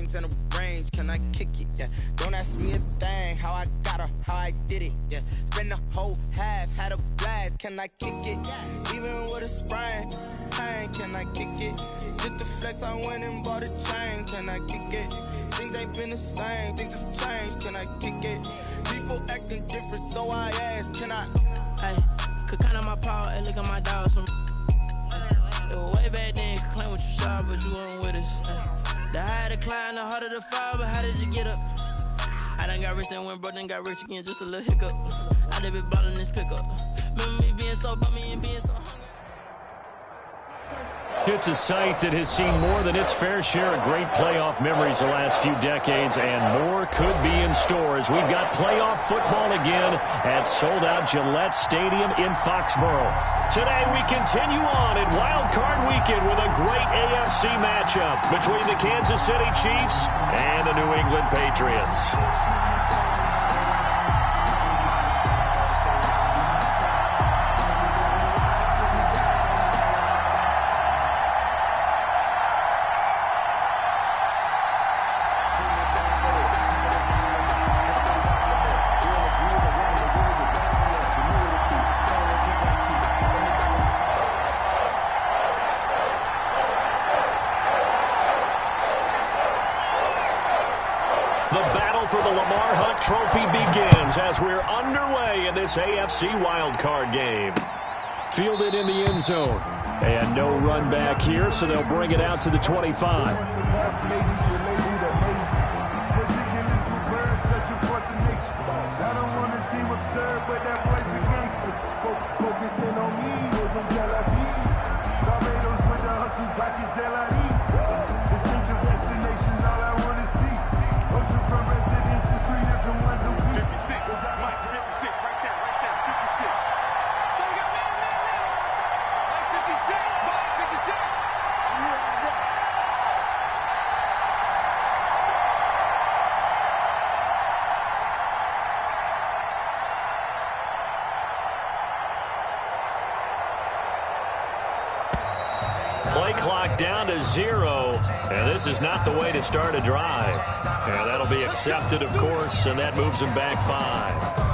rings and a range, can I kick it? Yeah. Don't ask me a thing, how I got her, how I did it. Yeah. Spend the whole half, had a blast, can I kick it? Even with a sprain, can I kick it? Just the flex, I went and bought a chain, can I kick it? Things ain't been the same, things have changed, can I kick it? People acting different, so I ask, can I? Hey, could count on my power and look at my dogs from. It was way back then, could claim what you saw, but you weren't with us. The higher the climb, the harder the fall, but how did you get up? I done got rich and went broke, then got rich again, just a little hiccup. I done been ballin' this pickup. Remember me being so bummy and being so hungry. It's a site that has seen more than its fair share of great playoff memories the last few decades, and more could be in store as we've got playoff football again at sold-out Gillette Stadium in Foxborough. Today we continue on in Wild Card Weekend with a great AFC matchup between the Kansas City Chiefs and the New England Patriots. For the Lamar Hunt Trophy begins as we're underway in this AFC wildcard game. Fielded in the end zone. And no run back here, so they'll bring it out to the 25. Play clock down to 0, and this is not the way to start a drive. And that'll be accepted, of course, and that moves him back 5.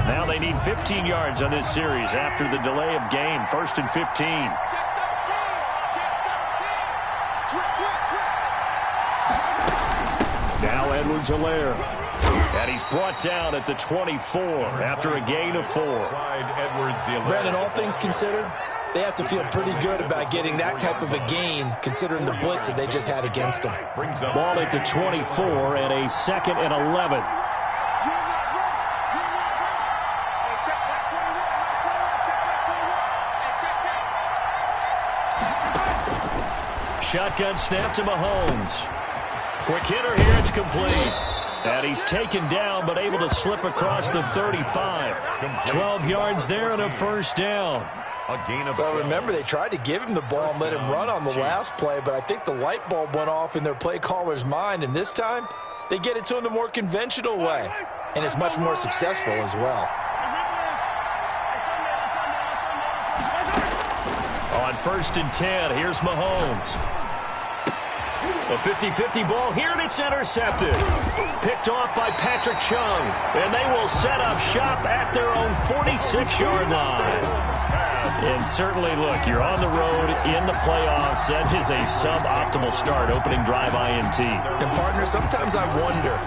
Now they need 15 yards on this series after the delay of game. 1st and 15. Now Edwards-Helaire. And he's brought down at the 24 after a gain of 4. Brandon, all things considered, they have to feel pretty good about getting that type of a gain considering the blitz that they just had against them. Ball at the 24 and a 2nd and 11. Shotgun snap to Mahomes. Quick hitter here, it's complete. And he's taken down, but able to slip across the 35. 12 yards there and a first down. Well, remember, they tried to give him the ball and let him run on the last play, but I think the light bulb went off in their play caller's mind, and this time they get it to him the more conventional way, and it's much more successful as well. On 1st and 10, here's Mahomes. A 50-50 ball here, and it's intercepted. Picked off by Patrick Chung, and they will set up shop at their own 46-yard line. And certainly, look, you're on the road in the playoffs. That is a suboptimal start, opening drive INT. And, partner, sometimes I wonder,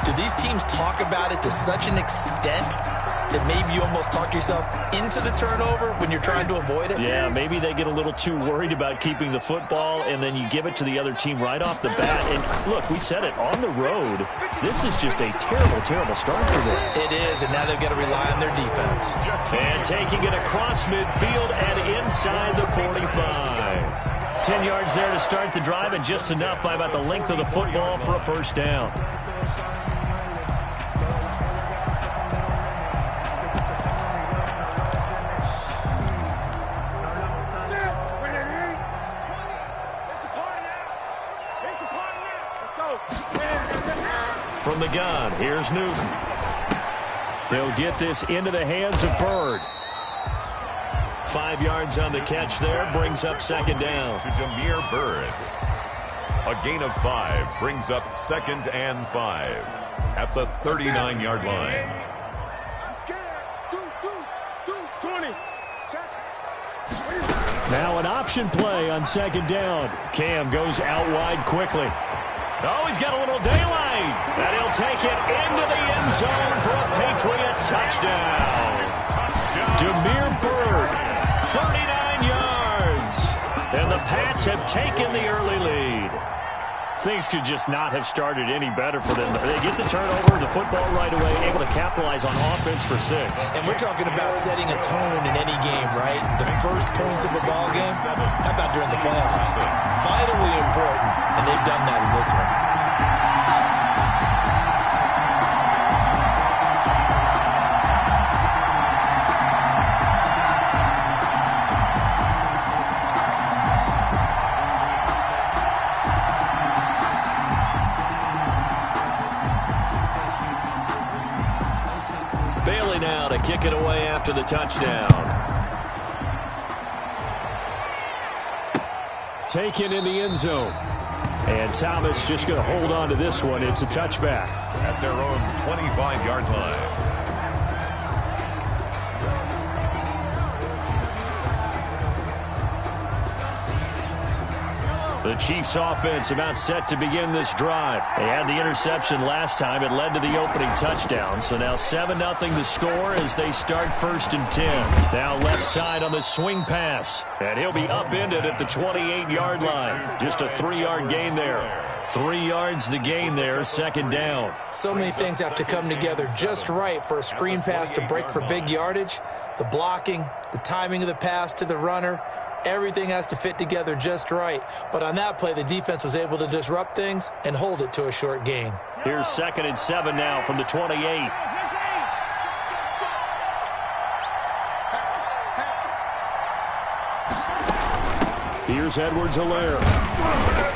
do these teams talk about it to such an extent that maybe you almost talk yourself into the turnover when you're trying to avoid it? Yeah, maybe they get a little too worried about keeping the football, and then you give it to the other team right off the bat. And look, we said it, on the road, this is just a terrible, terrible start for them. It is, and now they've got to rely on their defense. And taking it across midfield and inside the 45. 10 yards there to start the drive, and just enough by about the length of the football for a first down. From the gun, here's Newton. He'll get this into the hands of Bird. 5 yards on the catch there, brings up second down. To Jameer Bird. A gain of 5 brings up 2nd and 5 at the 39-yard line. Now an option play on second down. Cam goes out wide quickly. Oh, he's got a little daylight. And he'll take it into the end zone for a Patriot touchdown. Jameer Bird, 39 yards. And the Pats have taken the early lead. Things could just not have started any better for them. They get the turnover, the football right away, able to capitalize on offense for 6. And we're talking about setting a tone in any game, right? The first points of a ball game, how about during the playoffs? Vitally important, and they've done that in this one. Now to kick it away after the touchdown. Taken in the end zone. And Thomas just going to hold on to this one. It's a touchback. At their own 25-yard line. The Chiefs offense about set to begin this drive. They had the interception last time. It led to the opening touchdown. So now 7-0 the score as they start 1st and 10. Now left side on the swing pass. And he'll be upended at the 28-yard line. Just a 3-yard gain there. 3 yards the gain there, second down. So many things have to come together just right for a screen pass to break for big yardage. The blocking, the timing of the pass to the runner, everything has to fit together just right. But on that play, the defense was able to disrupt things and hold it to a short gain. Here's 2nd and 7 now from the 28. Here's Edwards-Helaire.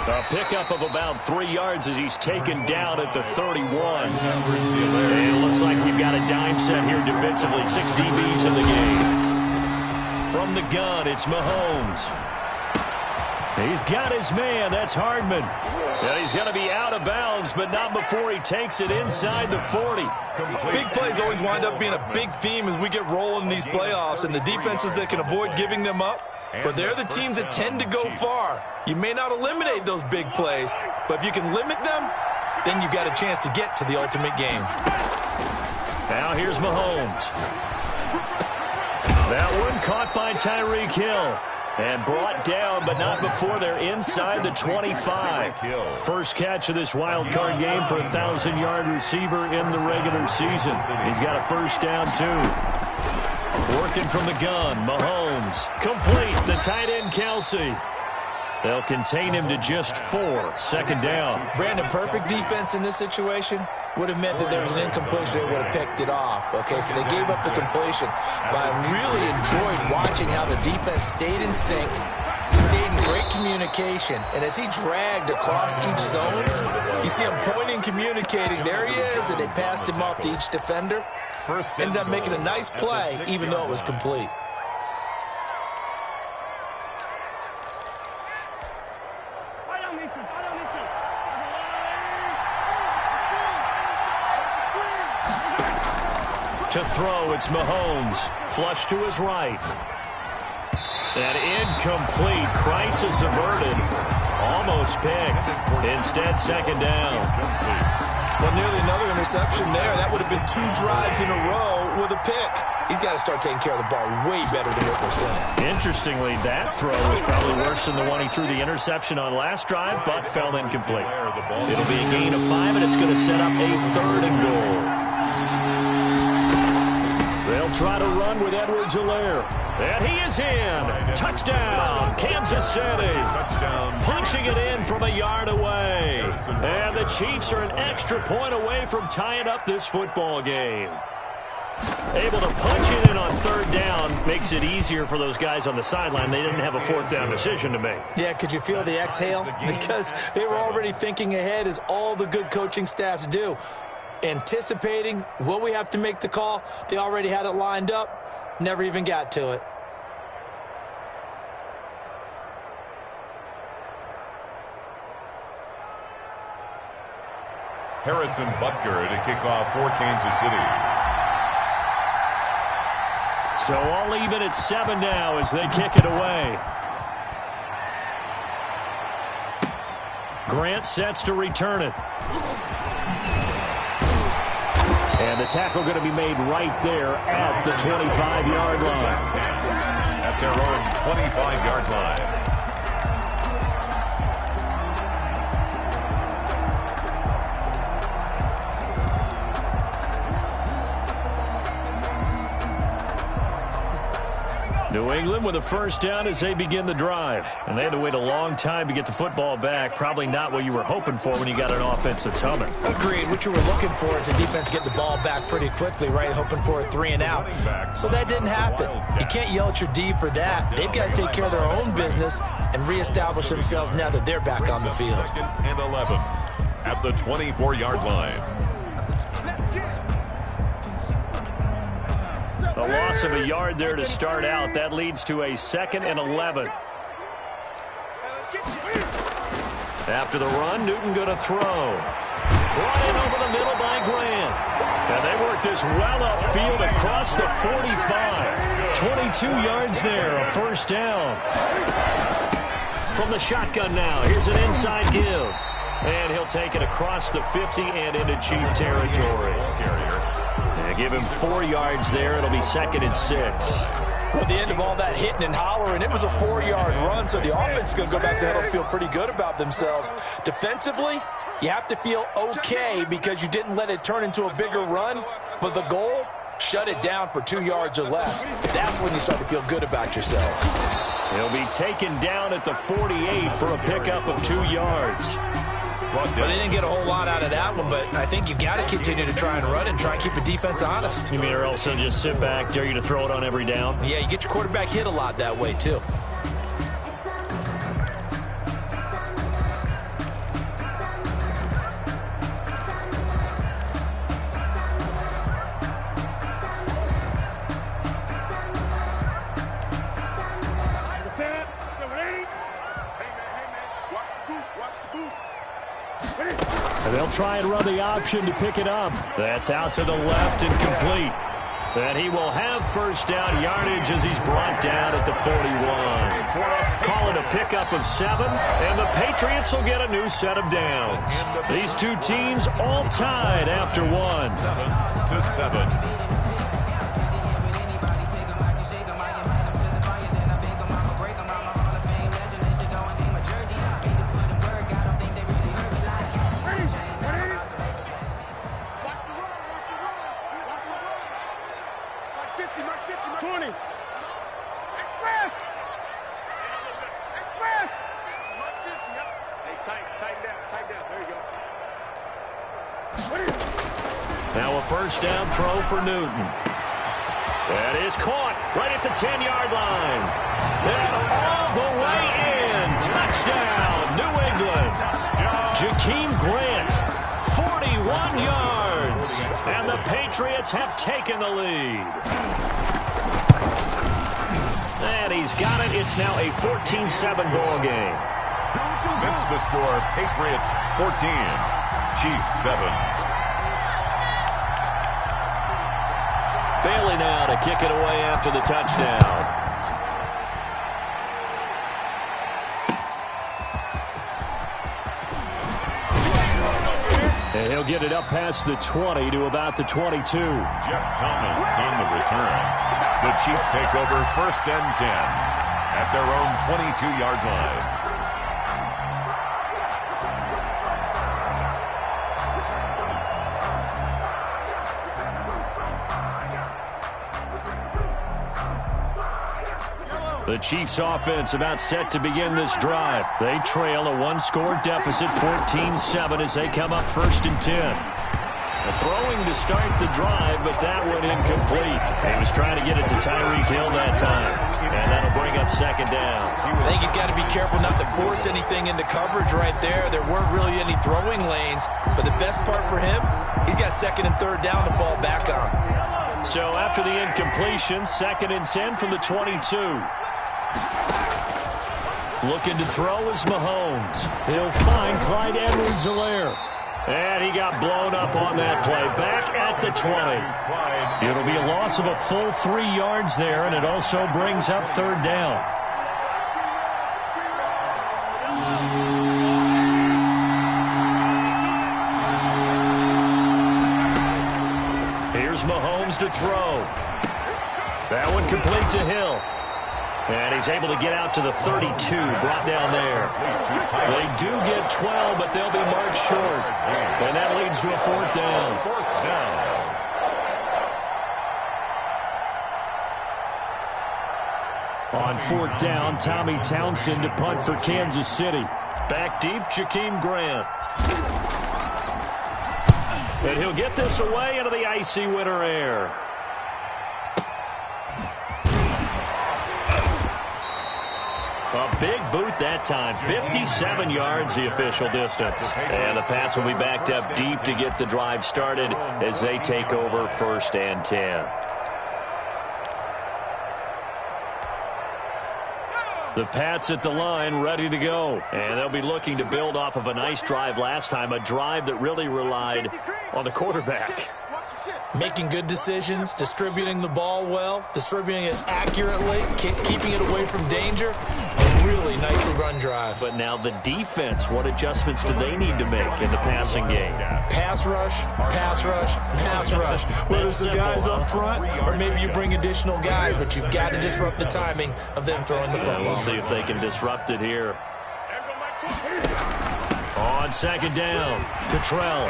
A pickup of about 3 yards as he's taken down at the 31. And it looks like we've got a dime set here defensively. 6 DBs in the game. From the gun, it's Mahomes. He's got his man. That's Hardman. And he's going to be out of bounds, but not before he takes it inside the 40. Big plays always wind up being a big theme as we get rolling in these playoffs, and the defenses that can avoid giving them up, but they're the teams that tend to go far. You may not eliminate those big plays, but if you can limit them, then you've got a chance to get to the ultimate game. Now here's Mahomes. That one caught by Tyreek Hill. And brought down, but not before they're inside the 25. First catch of this wild card game for a 1,000-yard receiver in the regular season. He's got a first down, too. Working from the gun, Mahomes. Complete, the tight end, Kelsey. They'll contain him to just 4. Second down. Brandon, perfect defense in this situation would have meant that there was an incompletion. They would have picked it off. Okay, so they gave up the completion. But I really enjoyed watching how the defense stayed in sync, stayed in great communication. And as he dragged across each zone, you see him pointing, communicating. There he is, and they passed him off to each defender. Ended up making a nice play, even though it was complete. To throw, it's Mahomes. Flush to his right. And incomplete. Crisis averted. Almost picked. Instead, second down. Well, nearly another interception there. That would have been 2 drives in a row with a pick. He's got to start taking care of the ball way better than what we're seeing. Interestingly, that throw was probably worse than the one he threw the interception on last drive, but fell incomplete. It'll be a gain of 5, and it's going to set up a 3rd and goal. They'll try to run with Edwards-Helaire. And he is in. Touchdown, Kansas City. Touchdown. Punching it in from a yard away. And the Chiefs are an extra point away from tying up this football game. Able to punch it in on third down. Makes it easier for those guys on the sideline. They didn't have a fourth down decision to make. Yeah, could you feel the exhale? Because they were already thinking ahead, as all the good coaching staffs do. Anticipating, will we have to make the call? They already had it lined up. Never even got to it. Harrison Butker to kick off for Kansas City. So all even at 7 now as they kick it away. Grant sets to return it. And the tackle going to be made right there at the 25-yard line. At their own 25-yard line. New England with a first down as they begin the drive. And they had to wait a long time to get the football back. Probably not what you were hoping for when you got an offense that's humming. Agreed. What you were looking for is the defense getting the ball back pretty quickly, right? Hoping for a 3 and out. So that didn't happen. You can't yell at your D for that. They've got to take care of their own business and reestablish themselves now that they're back on the field. 2nd and 11 at the 24-yard line. A loss of a yard there to start out. That leads to a 2nd and 11. After the run, Newton going to throw. Running over the middle by Grant. And they work this well upfield across the 45. 22 yards there, a first down. From the shotgun now, here's an inside give. And he'll take it across the 50 and into Chief territory. Give him 4 yards there. It'll be 2nd and 6. Well, the end of all that hitting and hollering, it was a 4-yard run, so the offense is going to go back there and feel pretty good about themselves. Defensively, you have to feel okay because you didn't let it turn into a bigger run, but the goal, shut it down for 2 yards or less. That's when you start to feel good about yourselves. He'll be taken down at the 48 for a pickup of 2 yards. Well, they didn't get a whole lot out of that one, but I think you've got to continue to try and run and try and keep the defense honest. You mean, or else they'll just sit back, dare you to throw it on every down? Yeah, you get your quarterback hit a lot that way, too. They'll try and run the option to pick it up. That's out to the left and complete. And he will have first down yardage as he's brought down at the 41. Call it a pickup of 7, and the Patriots will get a new set of downs. These two teams all tied after 1. 7-7. Now a first down throw for Newton. That is caught right at the 10-yard line. And all the way in. Touchdown, New England. Jakeem Grant, 41 yards. And the Patriots have taken the lead. And he's got it. It's now a 14-7 ball game. That's the score. Patriots 14, Chiefs 7. Bailey now to kick it away after the touchdown. And he'll get it up past the 20 to about the 22. Jeff Thomas on the return. The Chiefs take over 1st and 10 at their own 22-yard line. The Chiefs offense about set to begin this drive. They trail a 1-score deficit, 14-7, as they come up 1st and 10. Throwing to start the drive, but that one incomplete. He was trying to get it to Tyreek Hill that time, and that'll bring up second down. I think he's got to be careful not to force anything into coverage right there. There weren't really any throwing lanes, but the best part for him, he's got second and third down to fall back on. So after the incompletion, 2nd and 10 from the 22. Looking to throw is Mahomes. He'll find Clyde Edwards-Helaire. And he got blown up on that play. Back at the 20. It'll be a loss of a full 3 yards there, and it also brings up third down. Here's Mahomes to throw. That one complete to Hill. And he's able to get out to the 32, brought down there. They do get 12, but they'll be marked short. And that leads to a fourth down. On fourth down, Tommy Townsend to punt for Kansas City. Back deep, Jakeem Grant. And he'll get this away into the icy winter air. A big boot that time. 57 yards the official distance. And the Pats will be backed up deep to get the drive started as they take over 1st and 10. The Pats at the line ready to go. And they'll be looking to build off of a nice drive last time. A drive that really relied on the quarterback. Making good decisions, distributing the ball well, distributing it accurately, keeping it away from danger. A really nicely run drive. But now the defense, what adjustments do they need to make in the passing game? Pass rush, pass rush, pass rush. Whether it's the guys up front or maybe you bring additional guys, but you've got to disrupt the timing of them throwing the football. We'll see if they can disrupt it here. On second down, Cottrell.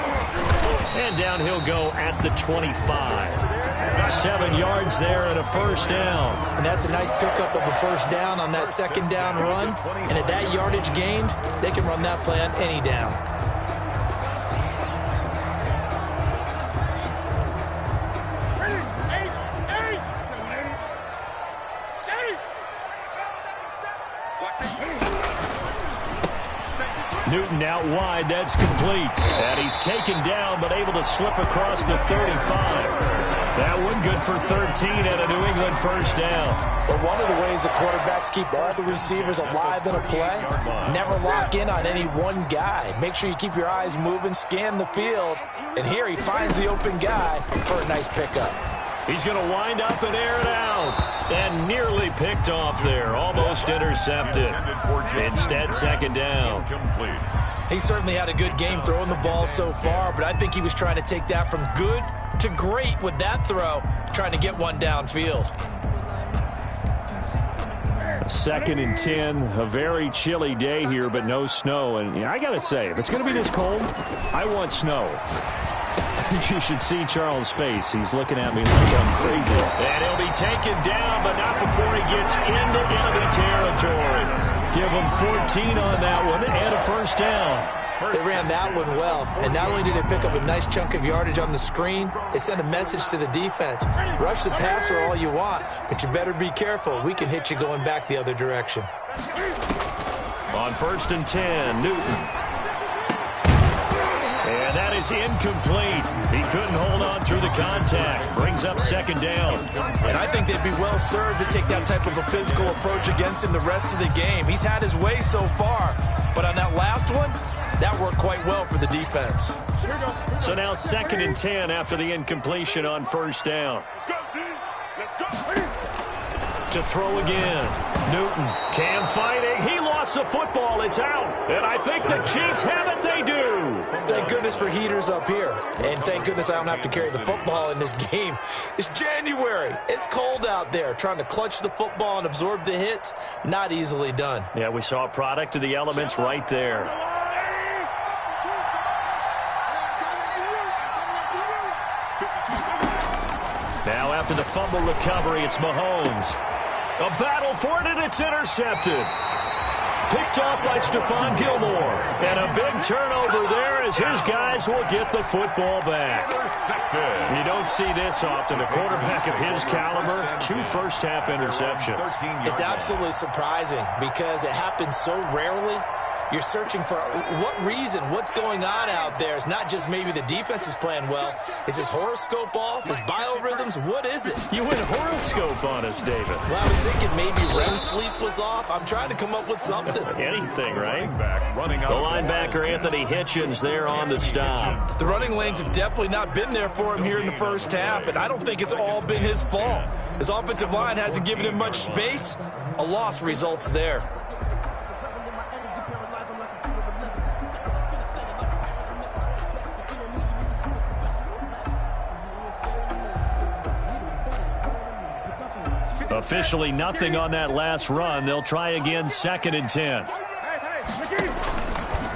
And down he'll go at the 25. 7 yards there and a first down. And that's a nice pickup of a first down on that second down run. And at that yardage gained, they can run that play on any down. Newton out wide, that's complete. And he's taken down, but able to slip across the 35. That one good for 13 and a New England first down. But one of the ways the quarterbacks keep all the receivers alive in a play, never lock in on any one guy. Make sure you keep your eyes moving, scan the field. And here he finds the open guy for a nice pickup. He's going to wind up and air it out. And nearly picked off there. Almost intercepted. Instead, second down. He certainly had a good game throwing the ball so far, but I think he was trying to take that from good to great with that throw, trying to get one downfield. 2nd and 10, a very chilly day here, but no snow. And I got to say, if it's going to be this cold, I want snow. You should see Charles' face. He's looking at me like I'm crazy. And he'll be taken down, but not before he gets into enemy territory. Give him 14 on that one and a first down. They ran that one well, and not only did they pick up a nice chunk of yardage on the screen, they sent a message to the defense. Rush the passer all you want, but you better be careful. We can hit you going back the other direction. On 1st and 10, Newton. And that is incomplete. He couldn't hold on through the contact. Brings up second down. And I think they'd be well served to take that type of a physical approach against him the rest of the game. He's had his way so far, but on that last one, that worked quite well for the defense. So now 2nd and 10 after the incompletion on first down. To throw again. Newton can find it. He lost the football. It's out. And I think the Chiefs have it. They do. Thank goodness for heaters up here. And thank goodness I don't have to carry the football in this game. It's January. It's cold out there. Trying to clutch the football and absorb the hits, not easily done. Yeah, we saw a product of the elements right there. Now after the fumble recovery, it's Mahomes. A battle for it, and it's intercepted. Picked off by Stephon Gilmore. And a big turnover there as his guys will get the football back. You don't see this often. A quarterback of his caliber, 2 first-half interceptions. It's absolutely surprising because it happens so rarely. You're searching for what reason, what's going on out there. It's not just maybe the defense is playing well. Is his horoscope off? His biorhythms? What is it? You went horoscope on us, David. Well, I was thinking maybe REM sleep was off. I'm trying to come up with something. Anything, right? The linebacker, Anthony Hitchens, there on the stop. The running lanes have definitely not been there for him here in the first half, and I don't think it's all been his fault. His offensive line hasn't given him much space. A loss results there. Officially nothing on that last run. They'll try again, 2nd and 10.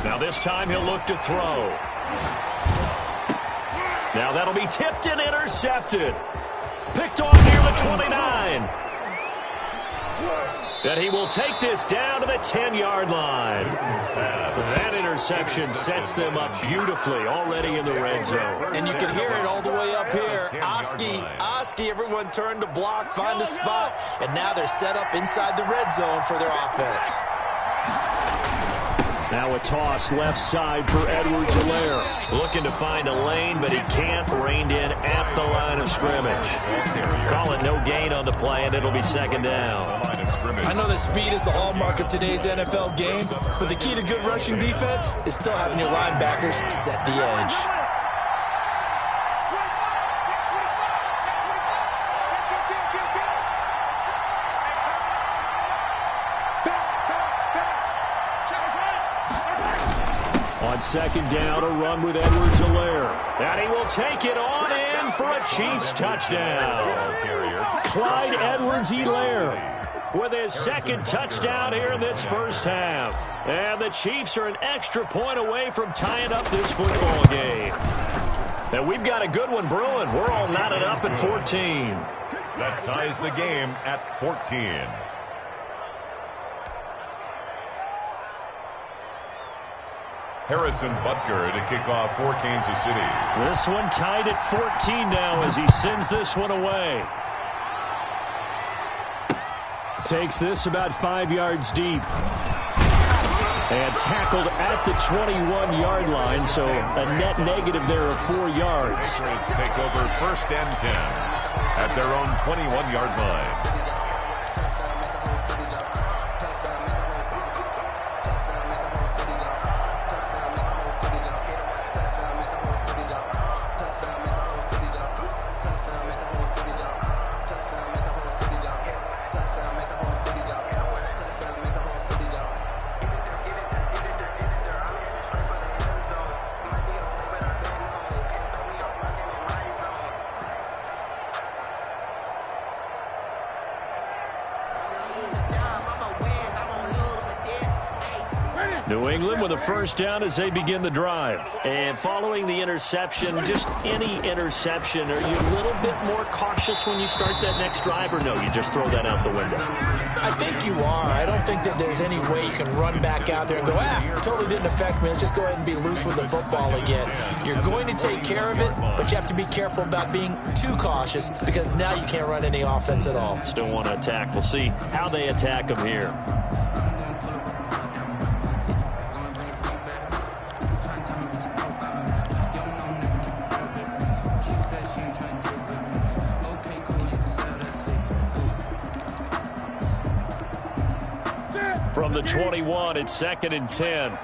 Now this time he'll look to throw. Now that'll be tipped and intercepted. Picked off near the 29. And he will take this down to the 10-yard line. That interception sets them up beautifully already in the red zone. And you can hear it all the way up here. Oski, everyone turned to block, find a spot, and now they're set up inside the red zone for their offense. Now a toss left side for Edwards-Helaire. Looking to find a lane, but he can't. Reined in at the line of scrimmage. Call it no gain on the play, and it'll be 2nd down. I know that speed is the hallmark of today's NFL game, but the key to good rushing defense is still having your linebackers set the edge. On 2nd down, a run with Edwards-Helaire. And he will take it on in for a Chiefs touchdown. Clyde Edwards-Helaire with his 2nd touchdown here in this first half. And the Chiefs are an extra point away from tying up this football game. And we've got a good one brewing. We're all knotted up at 14. That ties the game at 14. Harrison Butker to kick off for Kansas City. This one tied at 14 now as he sends this one away. Takes this about 5 yards deep. And tackled at the 21-yard line, so a net negative there of 4 yards. Patriots take over 1st and 10 at their own 21-yard line. New England with a 1st down as they begin the drive. And following the interception, just any interception, are you a little bit more cautious when you start that next drive, or no, you just throw that out the window? I think you are. I don't think that there's any way you can run back out there and go, totally didn't affect me. Let's just go ahead and be loose with the football again. You're going to take care of it, but you have to be careful about being too cautious because now you can't run any offense at all. Still want to attack. We'll see how they attack them here. From the 21, it's 2nd and 10.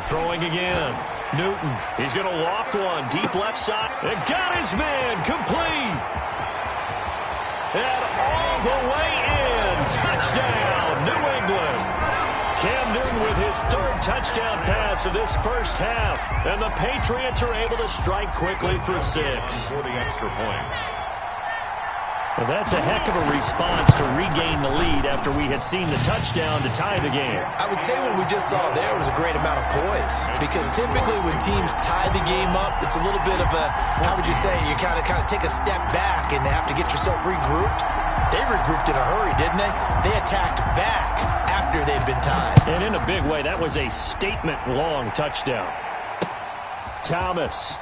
Throwing again. Newton. He's going to loft one. Deep left side. And got his man. Complete. And all the way in. Touchdown, New England. Cam Newton with his 3rd touchdown pass of this first half. And the Patriots are able to strike quickly for 6. For the extra point. Well, that's a heck of a response to regain the lead after we had seen the touchdown to tie the game. I would say what we just saw there was a great amount of poise, because typically when teams tie the game up, it's a little bit of a, how would you say, you kind of take a step back and have to get yourself regrouped. They regrouped in a hurry, didn't they? They attacked back after they'd been tied. And in a big way, that was a statement-long touchdown. Thomas.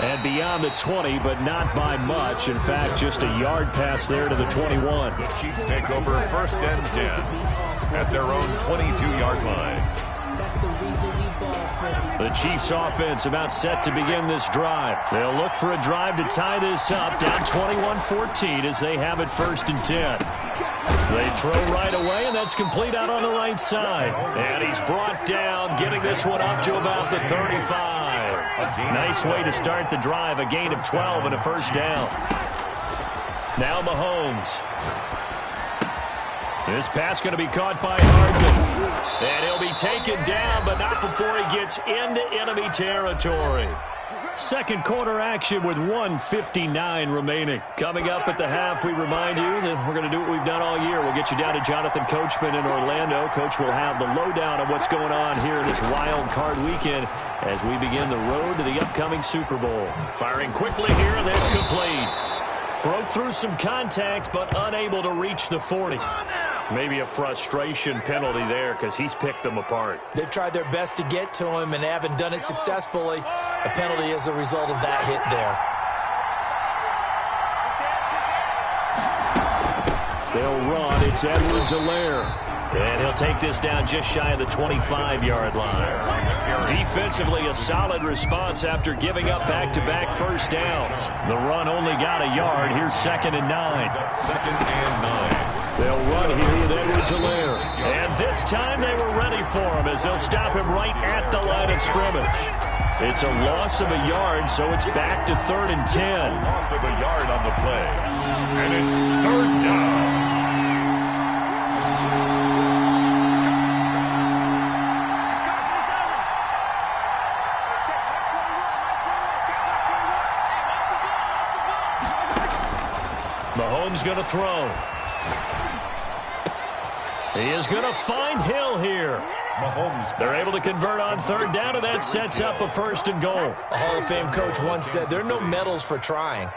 And beyond the 20, but not by much. In fact, just a yard pass there to the 21. The Chiefs take over 1st and 10 at their own 22-yard line. The Chiefs offense about set to begin this drive. They'll look for a drive to tie this up, down 21-14 as they have it 1st and 10. They throw right away, and that's complete out on the right side. And he's brought down, getting this one up to about the 35. Nice way to start the drive, a gain of 12 and a 1st down. Now Mahomes. This pass going to be caught by Hardman. And he'll be taken down, but not before he gets into enemy territory. Second quarter action with 1:59 remaining. Coming up at the half, we remind you that we're going to do what we've done all year. We'll get you down to Jonathan Coachman in Orlando. Coach will have the lowdown of what's going on here in this wild card weekend as we begin the road to the upcoming Super Bowl. Firing quickly here, and that's complete. Broke through some contact, but unable to reach the 40. Maybe a frustration penalty there because he's picked them apart. They've tried their best to get to him and haven't done it successfully. A penalty as a result of that hit there. They'll run. It's Edwards-Helaire. And he'll take this down just shy of the 25-yard line. Defensively, a solid response after giving up back-to-back 1st downs. The run only got a yard. Here's 2nd and 9. 2nd and 9. They'll run here with Edwards-Helaire. And this time they were ready for him as they'll stop him right at the line of scrimmage. It's a loss of a yard, so it's back to 3rd and 10. Loss of a yard on the play. And it's 3rd down. Mahomes going to throw. He is going to find Hill here. Mahomes. They're able to convert on 3rd down, and that sets up a 1st and goal. A Hall of Fame coach once said, there are no medals for trying.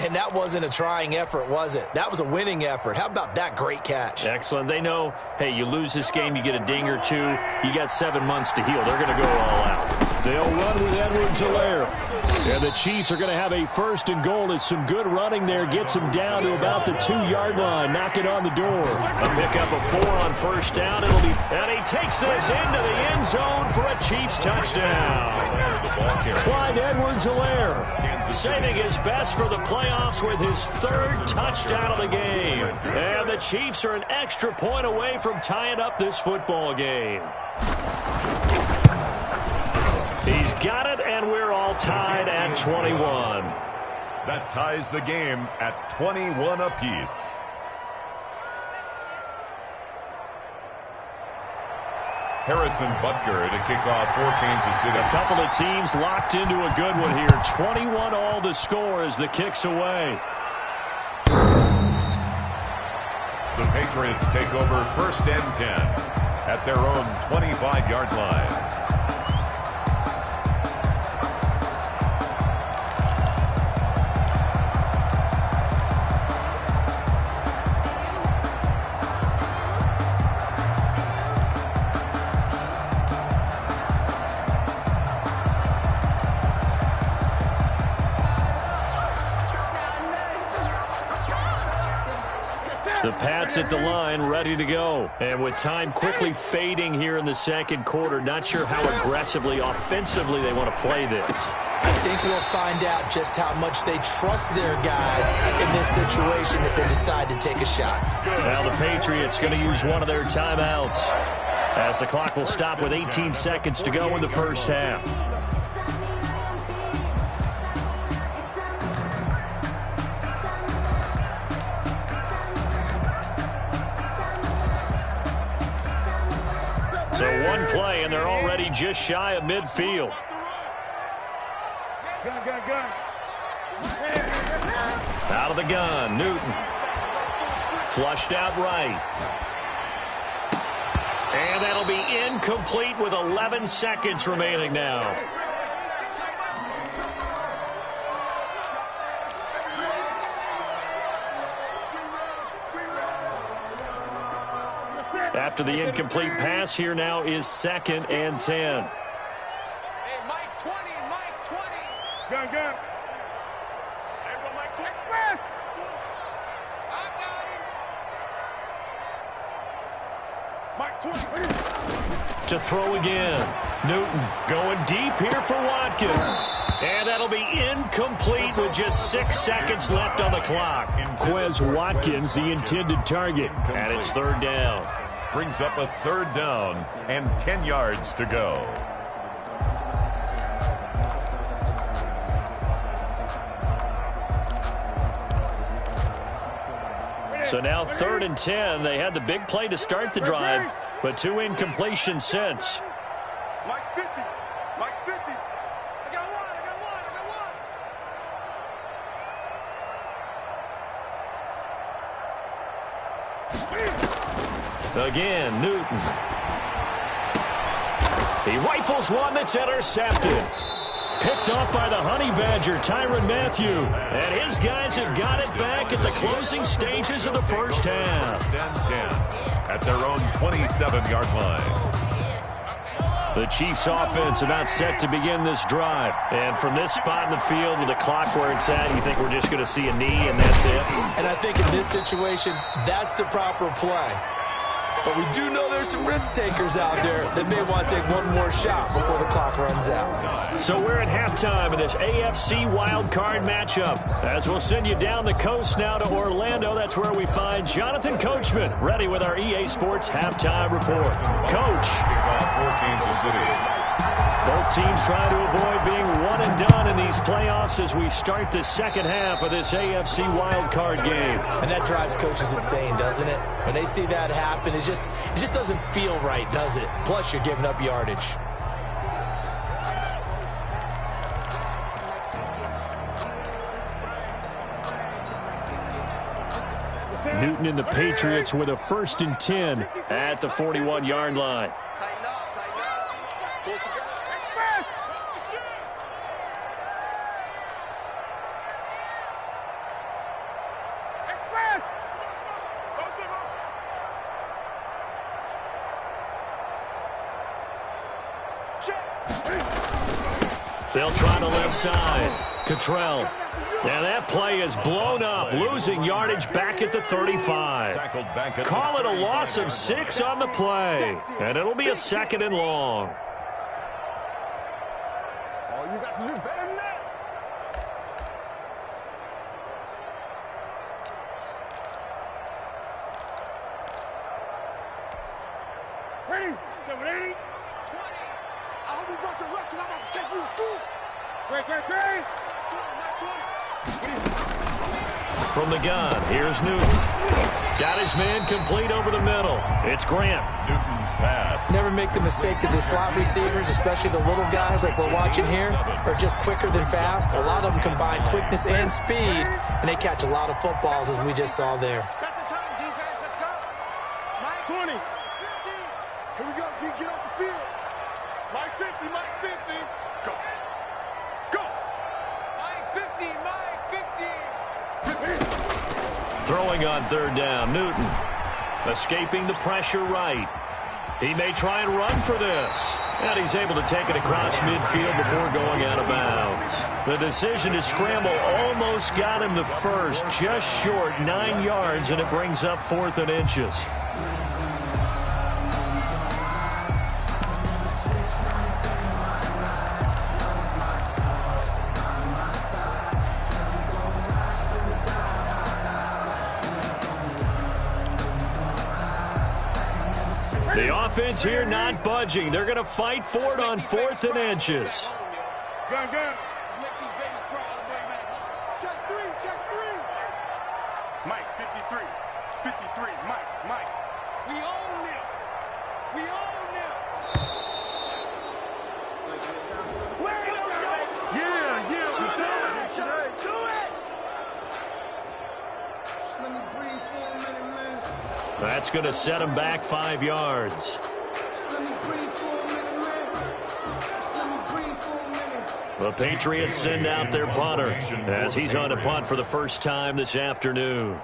And that wasn't a trying effort, was it? That was a winning effort. How about that great catch? Excellent. They know, hey, you lose this game, you get a ding or two. You got 7 months to heal. They're going to go all out. They'll run with Edwards-Helaire. And the Chiefs are going to have a 1st and goal as some good running there gets him down to about the 2-yard line. Knock it on the door. A pickup of 4 on 1st down. And he takes this into the end zone for a Chiefs touchdown. Clyde Edwards-Helaire saving his best for the playoffs with his 3rd touchdown of the game. And the Chiefs are an extra point away from tying up this football game. He's got it, and we're all tied at 21. That ties the game at 21 apiece. Harrison Butker to kick off for Kansas City. A couple of teams locked into a good one here. 21 all the score as the kick's away. The Patriots take over 1st and 10 at their own 25-yard line. The Pats at the line, ready to go. And with time quickly fading here in the 2nd quarter, not sure how aggressively, offensively they want to play this. I think we'll find out just how much they trust their guys in this situation if they decide to take a shot. Now the Patriots going to use one of their timeouts as the clock will stop with 18 seconds to go in the 1st half. So one play, and they're already just shy of midfield. Out of the gun, Newton. Flushed out right. And that'll be incomplete with 11 seconds remaining now. After the incomplete pass, here now is 2nd and 10. Hey, Mike 20, Mike 20. Gun. There go Mike 20. I got him. Mike 20. To throw again. Newton going deep here for Watkins. And that'll be incomplete with just 6 seconds left on the clock. Quez Watkins, the intended target. And it's 3rd down. Brings up a 3rd down and 10 yards to go. So now 3rd and 10. They had the big play to start the drive, but 2 incompletions since. Mike's 50. Mike's 50. I got one. Again, Newton. He rifles one that's intercepted. Picked off by the Honey Badger, Tyrann Mathieu. And his guys have got it back at the closing stages of the first half. 10-10 at their own 27-yard line. The Chiefs offense about set to begin this drive. And from this spot in the field with the clock where it's at, you think we're just going to see a knee and that's it? And I think in this situation, that's the proper play. But we do know there's some risk takers out there that may want to take one more shot before the clock runs out. So we're at halftime in this AFC wildcard matchup. As we'll send you down the coast now to Orlando, that's where we find Jonathan Coachman, ready with our EA Sports halftime report. Coach. Kickoff for Kansas City. Both teams trying to avoid being one and done in these playoffs as we start the second half of this AFC wildcard game. And that drives coaches insane, doesn't it? When they see that happen, it just doesn't feel right, does it? Plus, you're giving up yardage. Newton and the Patriots with a 1st and 10 at the 41-yard line. They'll try the left side. Cottrell. And that play is blown up, losing yardage back at the 35. Call it a loss of 6 on the play. And it'll be a 2nd and long. All you got to do better than that. Ready? 780. 20. I hope you brought your left because I'm about to take you to school. Great. From the gun, here's Newton. Got his man complete over the middle. It's Grant. Newton's pass. Never make the mistake that the slot receivers, especially the little guys like we're watching here, are just quicker than fast. A lot of them combine quickness and speed, and they catch a lot of footballs, as we just saw there. Set the time, defense. Let's go. Mike 20. 50. Here we go, D. Get off the field. Mike 50. Mike 50. Go. Mike 50. Mike 50. Throwing on 3rd down, Newton. Escaping the pressure right. He may try and run for this. And he's able to take it across midfield before going out of bounds. The decision to scramble almost got him the first, just short 9 yards, and it brings up 4th and inches. The offense here not budging. They're going to fight for it on 4th and inches. Gun. Let's make these babies cry all the way, man. Check 3. Mike, 53. 53. Mike. We own them. Yeah. We do it. Just let me breathe for a minute, man. That's going to set him back 5 yards. The Patriots send out their punter as he's on to punt for the first time this afternoon.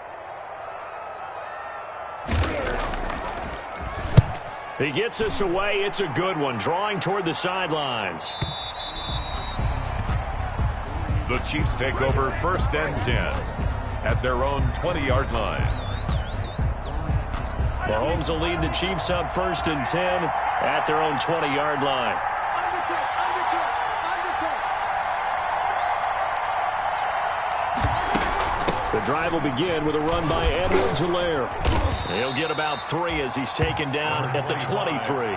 He gets us away. It's a good one, drawing toward the sidelines. The Chiefs take over 1st and 10 at their own 20-yard line. Mahomes will lead the Chiefs up 1st and 10 at their own 20-yard line. The drive will begin with a run by Edwards-Helaire. He'll get about 3 as he's taken down at the 23.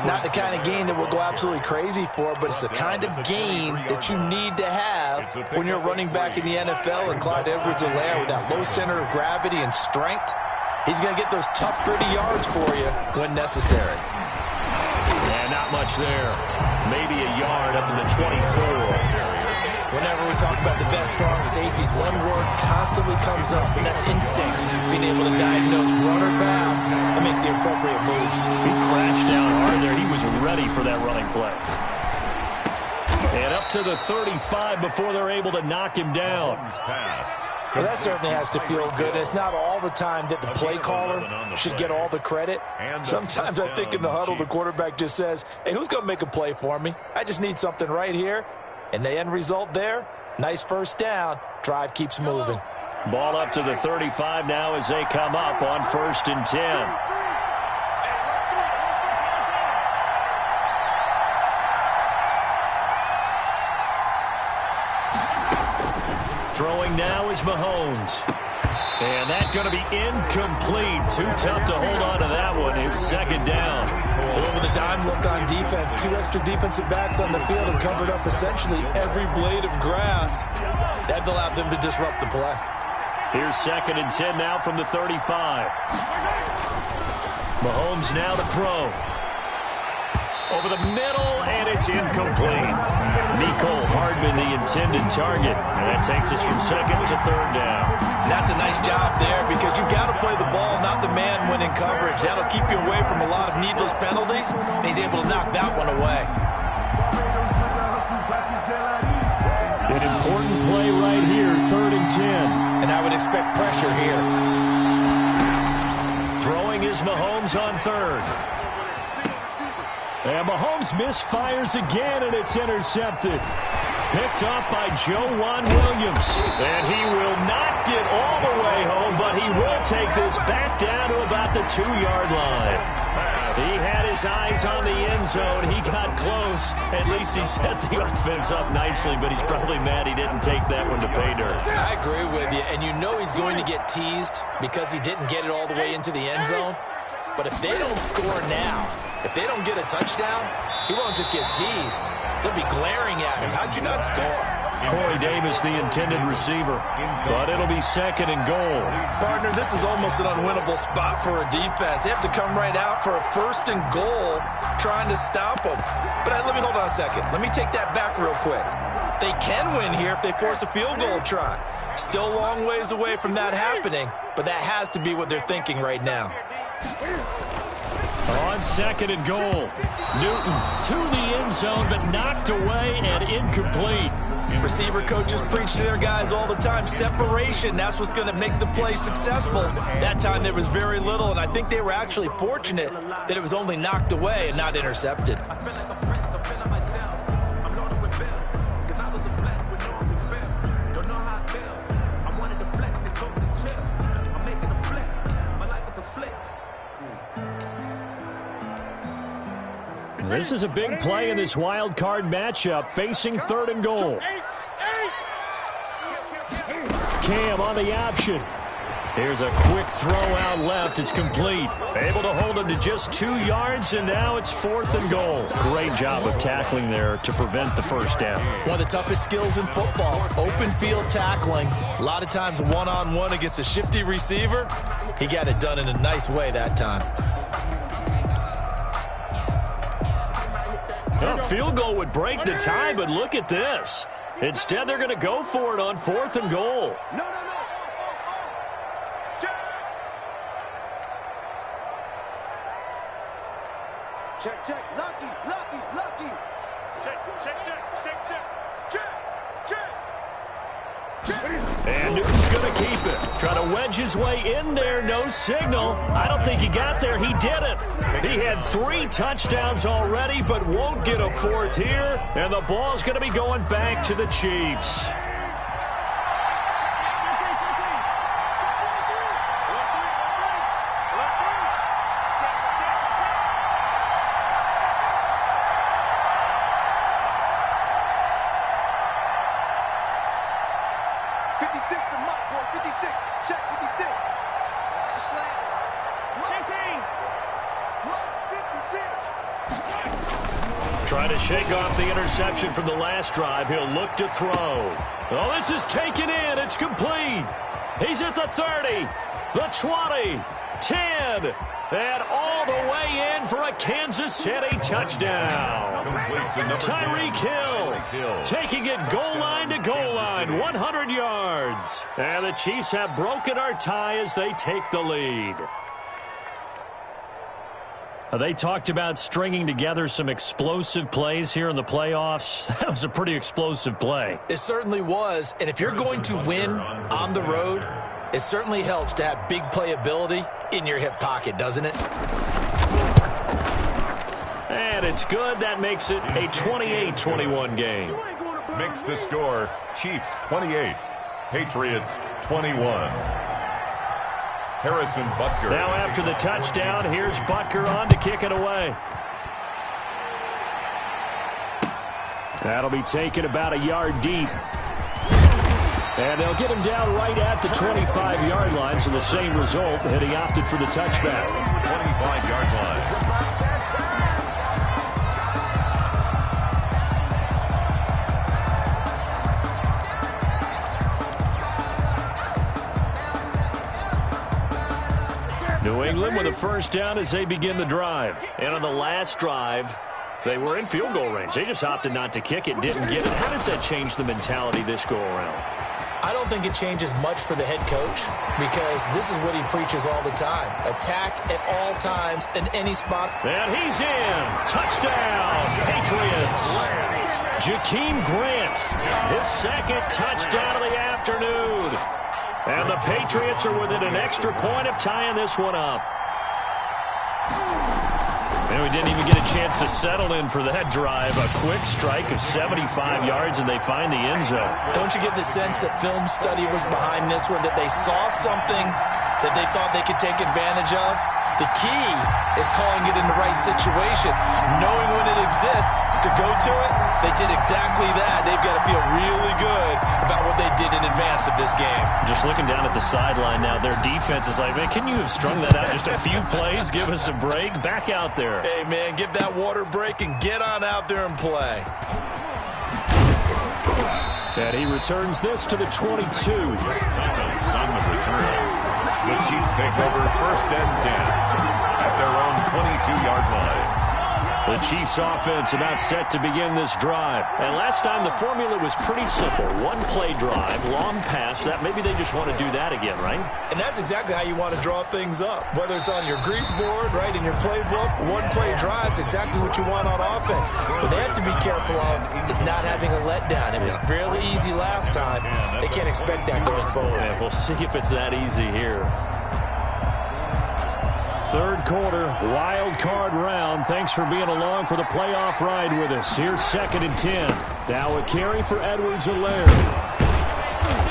Not the kind of game that we'll go absolutely crazy for, but it's the kind of game that you need to have when you're running back in the NFL. And Clyde Edwards-Helaire, with that low center of gravity and strength, he's going to get those tough, gritty yards for you when necessary. And not much there. Maybe a yard up to the 24. Whenever we talk about the best strong safeties, one word constantly comes up, and that's instincts. Being able to diagnose run or pass and make the appropriate moves. He crashed down hard there. He was ready for that running play. And up to the 35 before they're able to knock him down. Well, that certainly has to feel good. It's not all the time that the play caller should get all the credit. Sometimes I think in the huddle, the quarterback just says, hey, who's going to make a play for me? I just need something right here. And the end result there, nice first down. Drive keeps moving. Ball up to the 35 now as they come up on 1st and 10. Throwing now is Mahomes. And that's going to be incomplete. Too tough to hold on to that one. It's 2nd down. With a dime look on defense, 2 extra defensive backs on the field and covered up essentially every blade of grass. That allowed them to disrupt the play. Here's 2nd and 10 now from the 35. Mahomes now to throw. Over the middle, and it's incomplete. Nicole Hardman, the intended target. And that takes us from 2nd to 3rd down. That's a nice job there because you've got to play the ball, not the man when in coverage. That'll keep you away from a lot of needless penalties, and he's able to knock that one away. An important play right here, 3rd and 10. And I would expect pressure here. Throwing is Mahomes on 3rd. And Mahomes misfires again, and it's intercepted. Picked up by Joejuan Williams. And he will not get all the way home, but he will take this back down to about the 2-yard line. He had his eyes on the end zone. He got close. At least he set the offense up nicely, but he's probably mad he didn't take that one to pay dirt. I agree with you, and you know he's going to get teased because he didn't get it all the way into the end zone. But if they don't score now, if they don't get a touchdown, he won't just get teased. They'll be glaring at him. How'd you not score? Corey Davis, the intended receiver. But it'll be 2nd and goal. Partner, this is almost an unwinnable spot for a defense. They have to come right out for a 1st and goal trying to stop them. But let me hold on a second. Let me take that back real quick. They can win here if they force a field goal try. Still a long ways away from that happening, but that has to be what they're thinking right now. On 2nd and goal. Newton to the end zone, but knocked away and incomplete. Receiver coaches preach to their guys all the time. Separation, that's what's going to make the play successful. That time there was very little, and I think they were actually fortunate that it was only knocked away and not intercepted. This is a big play in this wild card matchup, facing 3rd and goal. Cam on the option. Here's a quick throw out left. It's complete. Able to hold him to just 2 yards, and now it's 4th and goal. Great job of tackling there to prevent the 1st down. One of the toughest skills in football, open field tackling. A lot of times one-on-one against a shifty receiver. He got it done in a nice way that time. A field goal would break the tie, but look at this. Instead, they're going to go for it on 4th and goal. Check, check. Lucky, lucky, lucky. Check, check, check, check, check. Check, check. And Newton's going to keep it. Trying to wedge his way in there. No signal. I don't think he got there. He did it. He had 3 touchdowns already, but won't get a 4th here. And the ball's going to be going back to the Chiefs. Trying to shake off the interception from the last drive. He'll look to throw. Oh, this is taken in. It's complete. He's at the 30, the 20, 10, and all the way in for a Kansas City touchdown. Tyreek Hill taking it goal line to goal line, 100 yards. And the Chiefs have broken our tie as they take the lead. They talked about stringing together some explosive plays here in the playoffs. That was a pretty explosive play. It certainly was. And if you're going to win on the road, it certainly helps to have big playability in your hip pocket, doesn't it? And it's good. That makes it a 28-21 game. Makes the score Chiefs 28, Patriots 21. Harrison Butker. Now after the touchdown, here's Butker on to kick it away. That'll be taken about a yard deep. And they'll get him down right at the 25-yard line, so the same result, and he opted for the touchback. 25-yard line. New England with a first down as they begin the drive. And on the last drive, they were in field goal range. They just opted not to kick it, didn't get it. How does that change the mentality this go-around? I don't think it changes much for the head coach because this is what he preaches all the time. Attack at all times in any spot. And he's in. Touchdown, Patriots. Jakeem Grant, his second touchdown of the afternoon. And the Patriots are within an extra point of tying this one up. And we didn't even get a chance to settle in for that drive. A quick strike of 75 yards, and they find the end zone. Don't you get the sense that film study was behind this one, that they saw something that they thought they could take advantage of? The key is calling it in the right situation, knowing when it exists to go to it. They did exactly that. They've got to feel really good about what they did in advance of this game. Just looking down at the sideline now, their defense is like, man, can you have strung that out just a few plays? Give us a break. Back out there. Hey, man, give that water break and get on out there and play. And he returns this to the 22. Son of return. The Chiefs take over first and 10 at their own 22-yard line. The Chiefs offense about set to begin this drive. And last time the formula was pretty simple. One-play drive, long pass. That maybe they just want to do that again, right? And that's exactly how you want to draw things up. Whether it's on your grease board, right, in your playbook, one-play drive's exactly what you want on offense. What they have to be careful of is not having a letdown. It was fairly easy last time. They can't expect that going forward. Yeah, we'll see if it's that easy here. Third quarter, wild card round. Thanks for being along for the playoff ride with us. Here's 2nd and 10. Now a carry for Edwards-Helaire.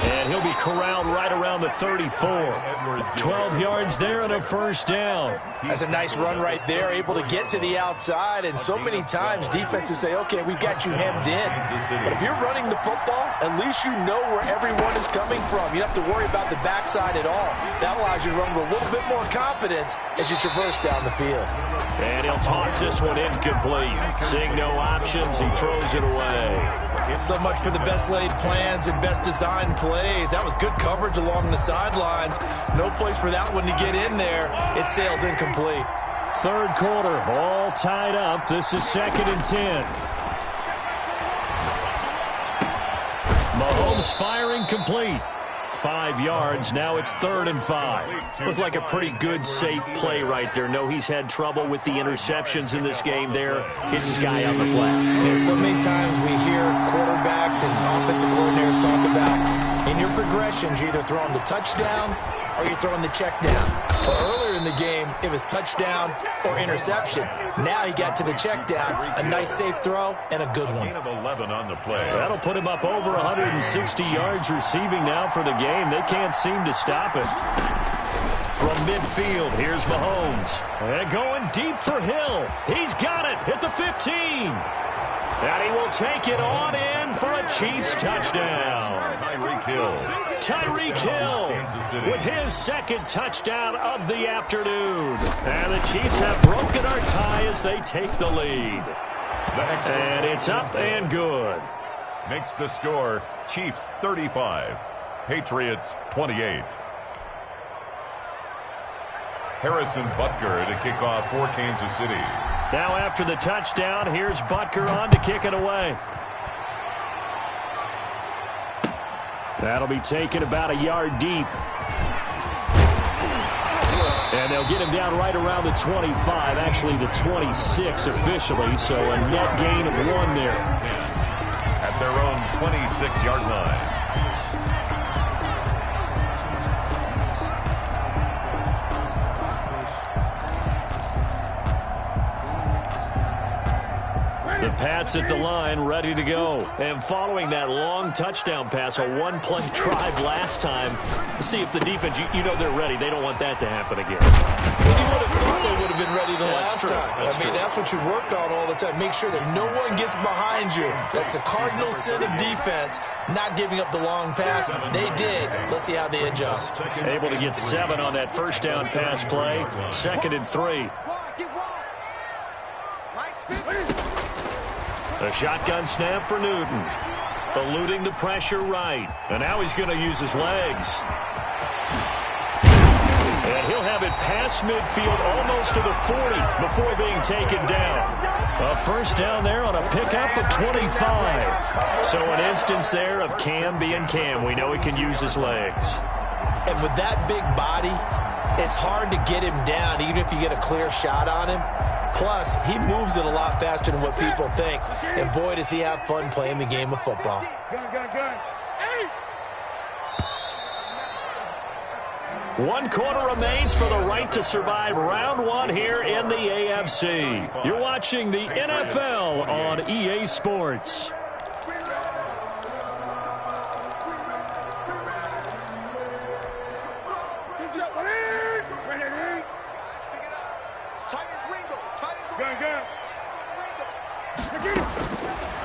And he'll be corralled right around the 34. 12 yards there and a first down. That's a nice run right there, able to get to the outside. And so many times defenses say, okay, we've got you hemmed in. But if you're running the football, at least you know where everyone is coming from. You don't have to worry about the backside at all. That allows you to run with a little bit more confidence as you traverse down the field. And he'll toss this one incomplete. Seeing no options, he throws it away. So much for the best laid plans and best designed plays. That was good coverage along the sidelines. No place for that one to get in there. It sails incomplete. Third quarter, all tied up. This is 2nd and 10. Mahomes firing complete. 5 yards. Now it's 3rd and 5. Looked like a pretty good, safe play right there. No, he's had trouble with the interceptions in this game there. Hits his guy on the flat. Yeah, so many times we hear quarterbacks and offensive coordinators talk about in your progressions, you're either throwing the touchdown or you're throwing the check down. Well, earlier in the game, it was touchdown or interception. Now he got to the check down, a nice safe throw, and a good one. Gain of 11 on the play. That'll put him up over 160 yards receiving now for the game. They can't seem to stop it. From midfield, here's Mahomes. And going deep for Hill. He's got it at the 15. And he will take it on in for a Chiefs touchdown. Tyreek Hill with his second touchdown of the afternoon. And the Chiefs have broken our tie as they take the lead. And it's up and good. Makes the score Chiefs 35, Patriots 28. Harrison Butker to kick off for Kansas City. Now after the touchdown, here's Butker on to kick it away. That'll be taken about a yard deep. And they'll get him down right around the 25, actually the 26 officially, so a net gain of 1 there. At their own 26-yard line. The Pats at the line, ready to go. And following that long touchdown pass, a one-play drive last time, see if the defense, you know they're ready. They don't want that to happen again. Well, you would have thought they would have been ready the last time. That's what you work on all the time. Make sure that no one gets behind you. That's the cardinal sin of defense, not giving up the long pass. They did. Let's see how they adjust. Able to get 7 on that first down pass play. 2nd and 3. A shotgun snap for Newton. Eluding the pressure right. And now he's going to use his legs. And he'll have it past midfield almost to the 40 before being taken down. A first down there on a pickup of 25. So an instance there of Cam being Cam. We know he can use his legs. And with that big body, it's hard to get him down even if you get a clear shot on him. Plus, he moves it a lot faster than what people think. And boy, does he have fun playing the game of football. One quarter remains for the right to survive round 1 here in the AFC. You're watching the NFL on EA Sports.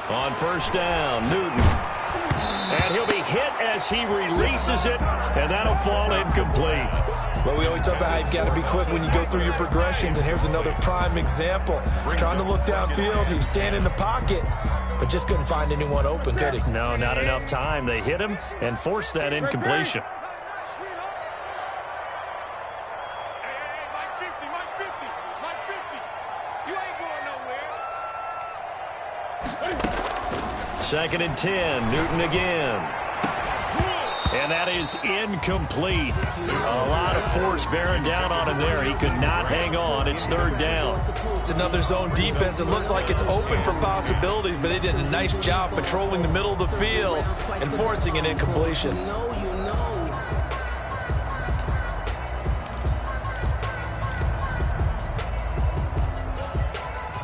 On first down, Newton. And he'll be hit as he releases it, and that'll fall incomplete. Well, we always talk about how you've got to be quick when you go through your progressions, and here's another prime example. Trying to look downfield, he was standing in the pocket, but just couldn't find anyone open, could he? No, not enough time. They hit him and forced that incompletion. Second and 10, Newton again. And that is incomplete. A lot of force bearing down on him there. He could not hang on. It's 3rd down. It's another zone defense. It looks like it's open for possibilities, but they did a nice job patrolling the middle of the field and forcing an incompletion.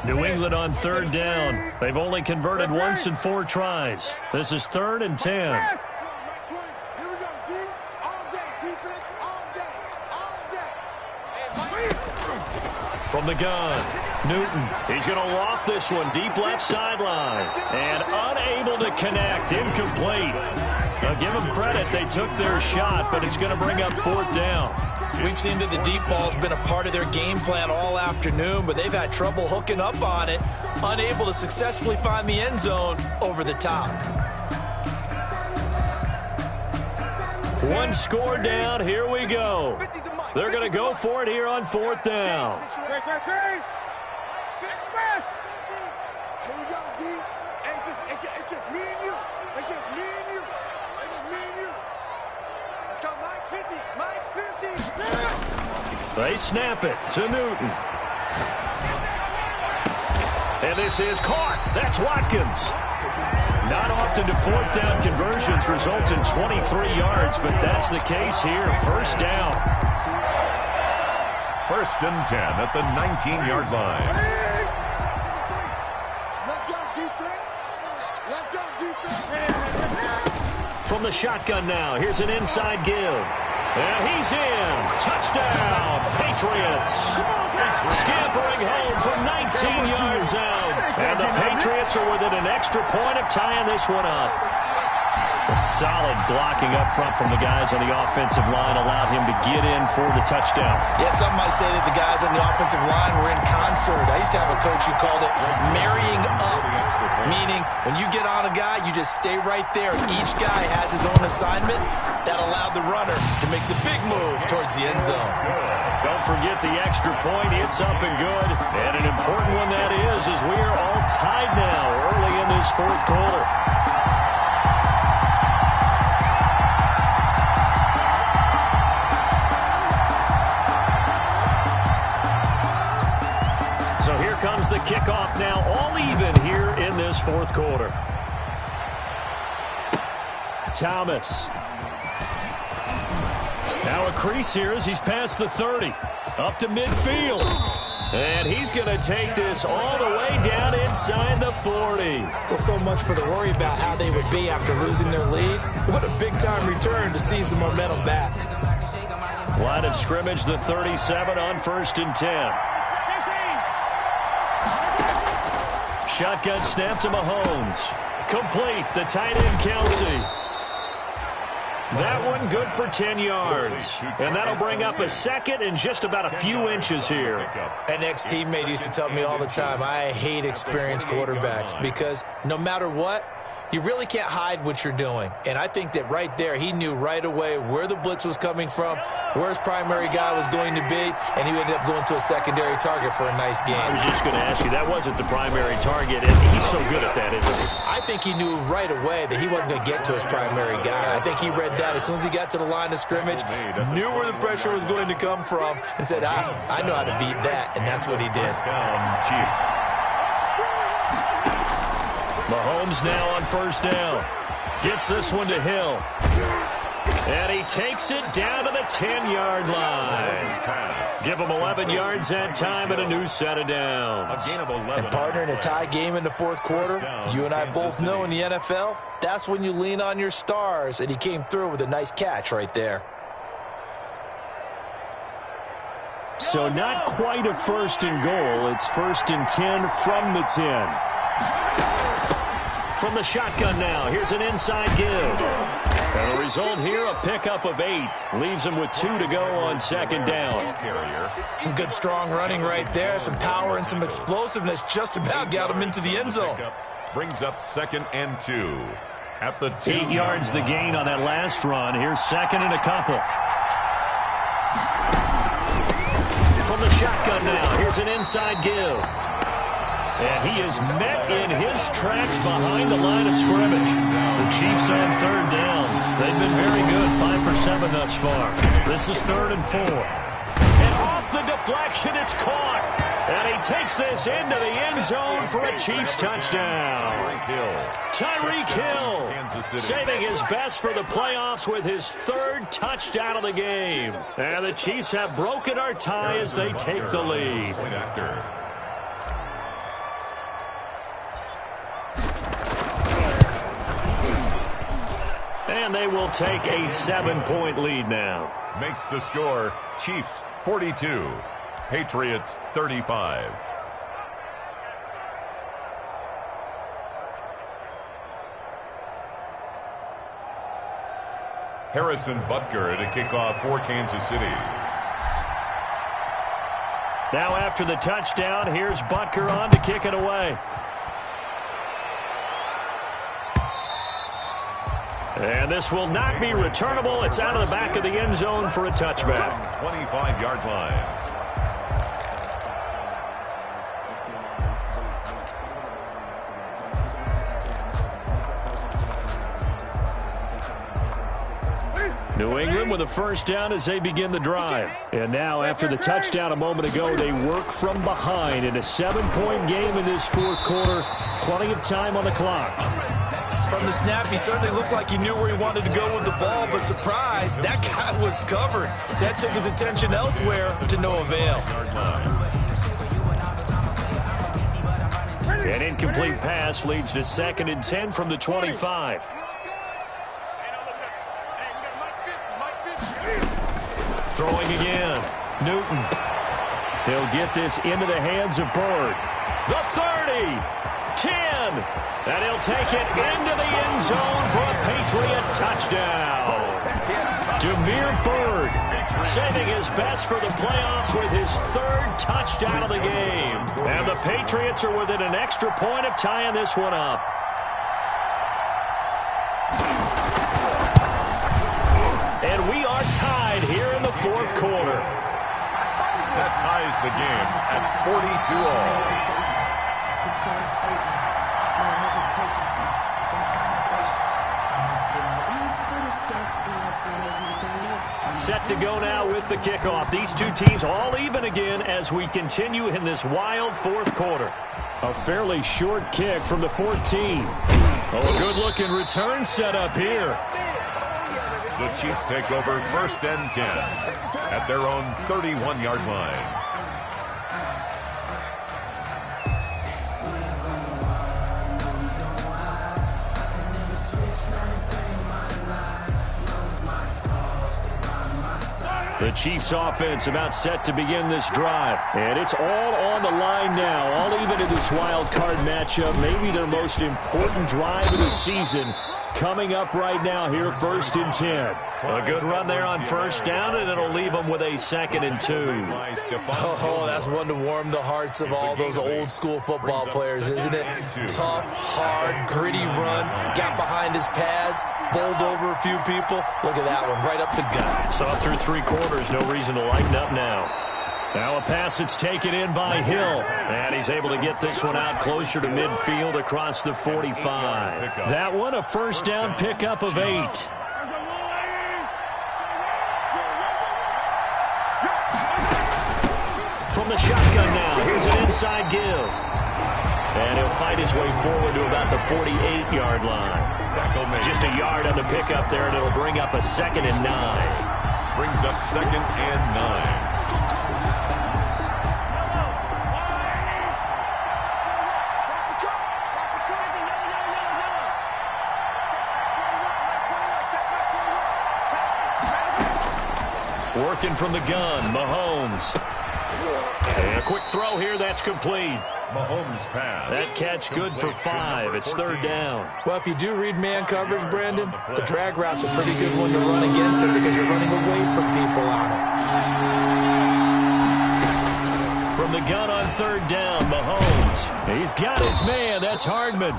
New England on 3rd down. They've only converted once in 4 tries. This is 3rd and 10. From the gun, Newton. He's going to loft this one deep left sideline. And unable to connect. Incomplete. Now give them credit. They took their shot, but it's going to bring up 4th down. We've seen that the deep ball's been a part of their game plan all afternoon, but they've had trouble hooking up on it, unable to successfully find the end zone over the top. One score down. Here we go. They're going to go for it here on 4th down. Here we go, D. It's just me and you. It's just me and you. It's just me and you. 50, Mike 50. They snap it to Newton. And this is caught. That's Watkins. Not often do fourth down conversions result in 23 yards, but that's the case here. First down. 1st and 10 at the 19-yard line. Let's go defense. Let's go defense. From the shotgun now, here's an inside give. And he's in. Touchdown, Patriots. Scampering home from 19 yards out. And the Patriots are within an extra point of tying this one up. A solid blocking up front from the guys on the offensive line allowed him to get in for the touchdown. Yeah, some might say that the guys on the offensive line were in concert. I used to have a coach who called it marrying up, meaning when you get on a guy, you just stay right there. Each guy has his own assignment. That allowed the runner to make the big move towards the end zone. Don't forget the extra point. It's up and good. And an important one that is, as we are all tied now early in this fourth quarter. So here comes the kickoff now, all even here in this fourth quarter. Thomas. Now a crease here as he's past the 30. Up to midfield. And he's going to take this all the way down inside the 40. Well, so much for the worry about how they would be after losing their lead. What a big-time return to seize the momentum back. Line of scrimmage, the 37 on 1st and 10. Shotgun snap to Mahomes. Complete, the tight end Kelsey. That one good for 10 yards. And that'll bring up a second and just about a few inches here. An ex-teammate used to tell me all the time, I hate experienced quarterbacks because no matter what, you really can't hide what you're doing. And I think that right there, he knew right away where the blitz was coming from, where his primary guy was going to be, and he ended up going to a secondary target for a nice game. I was just going to ask you, that wasn't the primary target, and he's so good at that, isn't he? I think he knew right away that he wasn't going to get to his primary guy. I think he read that as soon as he got to the line of scrimmage, knew where the pressure was going to come from, and said, I know how to beat that, and that's what he did. Chiefs. Mahomes now on 1st down. Gets this one to Hill. And he takes it down to the 10-yard line. Give him 11 yards that time and a new set of downs. And partner, in a tie game in the fourth quarter, you and I both know in the NFL, that's when you lean on your stars, and he came through with a nice catch right there. So not quite a 1st and goal. It's 1st and 10 from the 10. From the shotgun now, here's an inside give. And the result here, a pickup of 8. Leaves him with 2 to go on 2nd down. Some good strong running right there. Some power and some explosiveness just about got him into the end zone. Brings up 2nd and 2. At the 8 yards the gain on that last run. Here's 2nd and a couple. From the shotgun now, here's an inside give. And he is met in his tracks behind the line of scrimmage. The Chiefs on 3rd down. They've been very good, 5 for 7 thus far. This is 3rd and 4. And off the deflection, it's caught. And he takes this into the end zone for a Chiefs touchdown. Tyreek Hill saving his best for the playoffs with his 3rd touchdown of the game. And the Chiefs have broken our tie as they take the lead. And they will take a 7-point lead now. Makes the score Chiefs 42, Patriots 35. Harrison Butker to kick off for Kansas City. Now after the touchdown, here's Butker on to kick it away. And this will not be returnable. It's out of the back of the end zone for a touchback. 25-yard line. New England with a first down as they begin the drive. And now, after the touchdown a moment ago, they work from behind in a 7-point game in this fourth quarter. Plenty of time on the clock. From the snap, he certainly looked like he knew where he wanted to go with the ball, but surprise, that guy was covered. So that took his attention elsewhere to no avail. An incomplete pass leads to 2nd and 10 from the 25. Throwing again. Newton. He'll get this into the hands of Bird. The 30. 10. And he'll take it into the end zone for a Patriot touchdown. Demir Bird saving his best for the playoffs with his 3rd touchdown of the game. And the Patriots are within an extra point of tying this one up. And we are tied here in the fourth quarter. That ties the game at 42-all. Set to go now with the kickoff. These two teams all even again as we continue in this wild fourth quarter. A fairly short kick from the 14. Oh, a good-looking return set up here. The Chiefs take over 1st and 10 at their own 31-yard line. The Chiefs offense about set to begin this drive. And it's all on the line now, all even in this wild card matchup. Maybe their most important drive of the season coming up right now here, 1st and 10. A good run there on first down, and it'll leave them with a 2nd and 2. Oh, that's one to warm the hearts of all those old-school football players, isn't it? Tough, hard, gritty run, got behind his pads, bowled over a few people. Look at that one, right up the gut. So through 3 quarters, no reason to lighten up now. Now a pass that's taken in by Hill. And he's able to get this one out closer to midfield across the 45. That one, a first down pickup of 8. From the shotgun now, here's an inside give. And he'll fight his way forward to about the 48-yard line. Just a yard on the pickup there, and it'll bring up a 2nd and 9. Brings up 2nd and 9. Working from the gun, Mahomes. And a quick throw here, that's complete. Mahomes pass. That catch good for 5. It's 3rd down. Well, if you do read man coverage, Brandon, the drag route's a pretty good one to run against it because you're running away from people on it. From the gun on 3rd down, Mahomes. He's got his man. That's Hardman.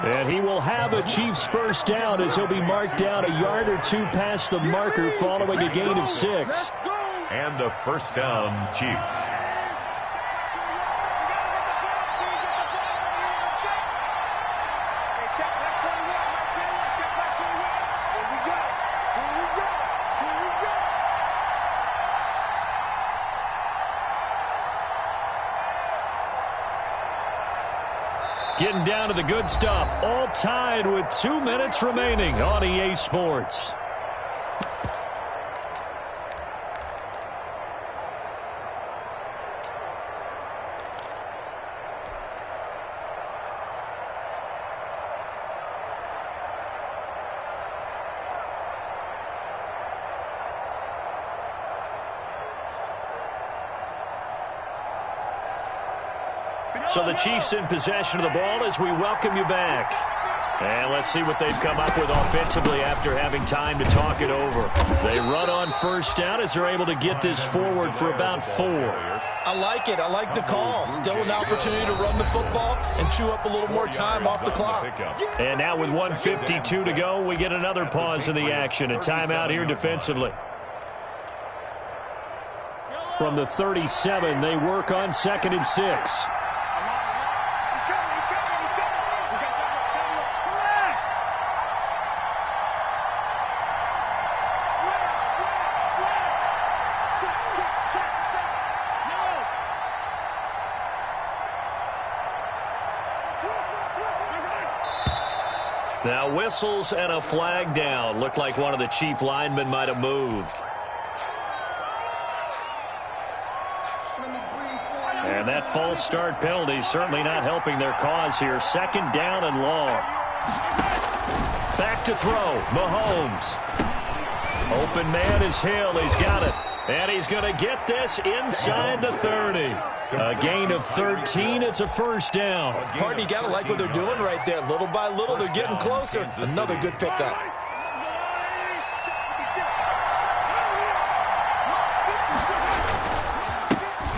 And he will have a Chiefs first down as he'll be marked down a yard or 2 past the marker following a gain of 6. And a first down, Chiefs. Getting down to the good stuff. All tied with 2 minutes remaining on EA Sports. So the Chiefs in possession of the ball as we welcome you back. And let's see what they've come up with offensively after having time to talk it over. They run on first down as they're able to get this forward for about 4. I like it. I like the call. Still an opportunity to run the football and chew up a little more time off the clock. And now with 1:52 to go, we get another pause in the action. A timeout here defensively. From the 37, they work on 2nd and 6. Now whistles and a flag down. Looked like one of the chief linemen might have moved. And that false start penalty certainly not helping their cause here. Second down and long. Back to throw. Mahomes. Open man is Hill. He's got it. And he's going to get this inside the 30. A gain of 13. It's a first down. Partner, you got to like what they're doing right there. Little by little, they're getting closer. Another good pickup.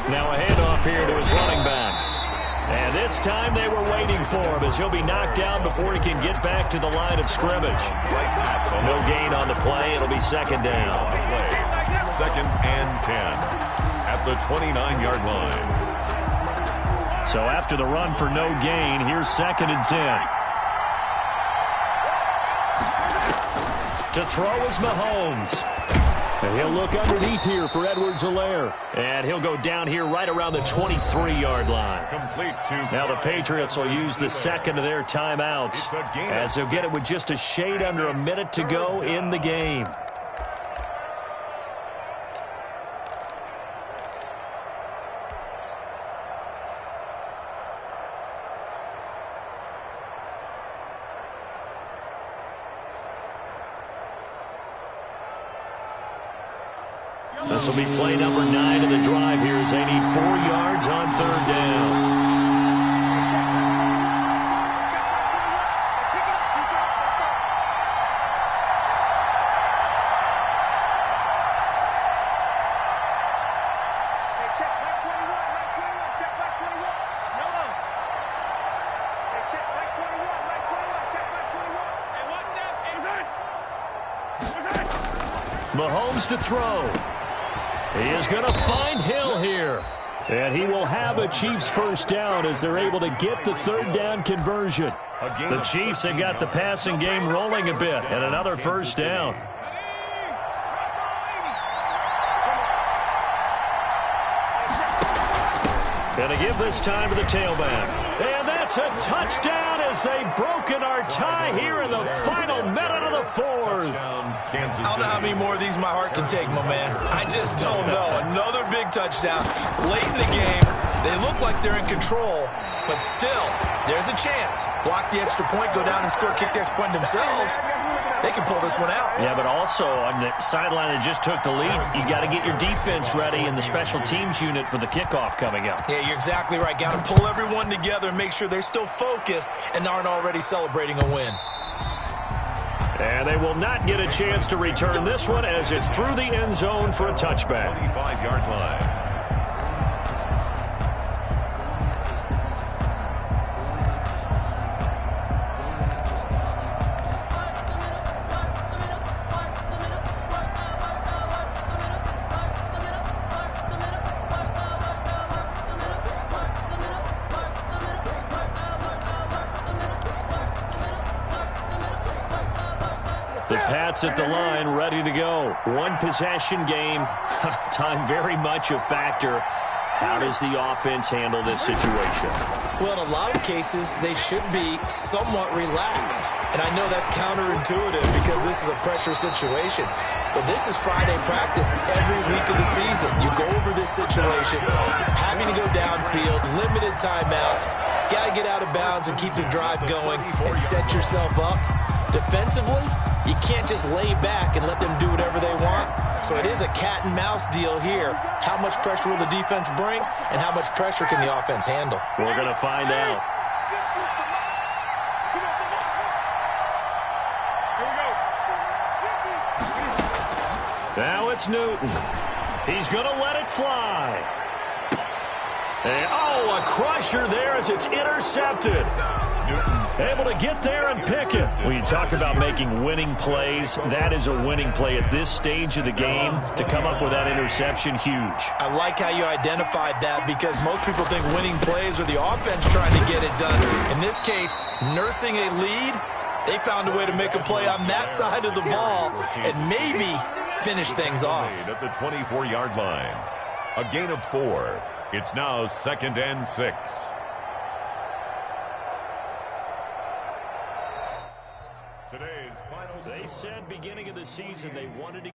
Now a handoff here to his running back. And this time they were waiting for him as he'll be knocked down before he can get back to the line of scrimmage. No gain on the play. It'll be second down. Second and 10 at the 29-yard line. So after the run for no gain, here's second and 10. To throw is Mahomes. And he'll look underneath here for Edwards-Helaire. And he'll go down here right around the 23-yard line. Complete to now the Patriots will use the second of their timeouts as they'll get it with just a shade under a minute to go in the game. This will be play number 9 of the drive here as they need 4 yards on third down. Mahomes to throw. He is going to find Hill here. And he will have a Chiefs first down as they're able to get the third down conversion. The Chiefs have got the passing game rolling a bit and another first down. Going to give this time to the tailback. And that's a touchdown as they've broken our tie here in the final minute of the fourth. I don't know how many more of these my heart can take, my man. I just don't know. Another big touchdown. Late in the game, they look like they're in control, but still, there's a chance. Block the extra point, go down and score, kick the extra point themselves. They can pull this one out. Yeah, but also on the sideline that just took the lead, you got to get your defense ready and the special teams unit for the kickoff coming up. Yeah, you're exactly right. Got to pull everyone together and make sure they're still focused and aren't already celebrating a win. And they will not get a chance to return this one as it's through the end zone for a touchback. 25-yard line. The Pats at the line, ready to go. One possession game. Time very much a factor. How does the offense handle this situation? Well, in a lot of cases, they should be somewhat relaxed. And I know that's counterintuitive because this is a pressure situation. But this is Friday practice every week of the season. You go over this situation, having to go downfield, limited timeouts, got to get out of bounds and keep the drive going and set yourself up. Defensively, you can't just lay back and let them do whatever they want. So it is a cat and mouse deal here. How much pressure will the defense bring, and how much pressure can the offense handle? We're going to find out. Now it's Newton. He's going to let it fly. And, oh, a crusher there as it's intercepted. Newton's able to get there and pick it. When you talk about making winning plays, that is a winning play at this stage of the game. To come up with that interception, huge. I like how you identified that because most people think winning plays are the offense trying to get it done. In this case, nursing a lead, they found a way to make a play on that side of the ball and maybe finish things off. At the 24-yard line, a gain of 4. It's now 2nd and 6. They said beginning of the season they wanted to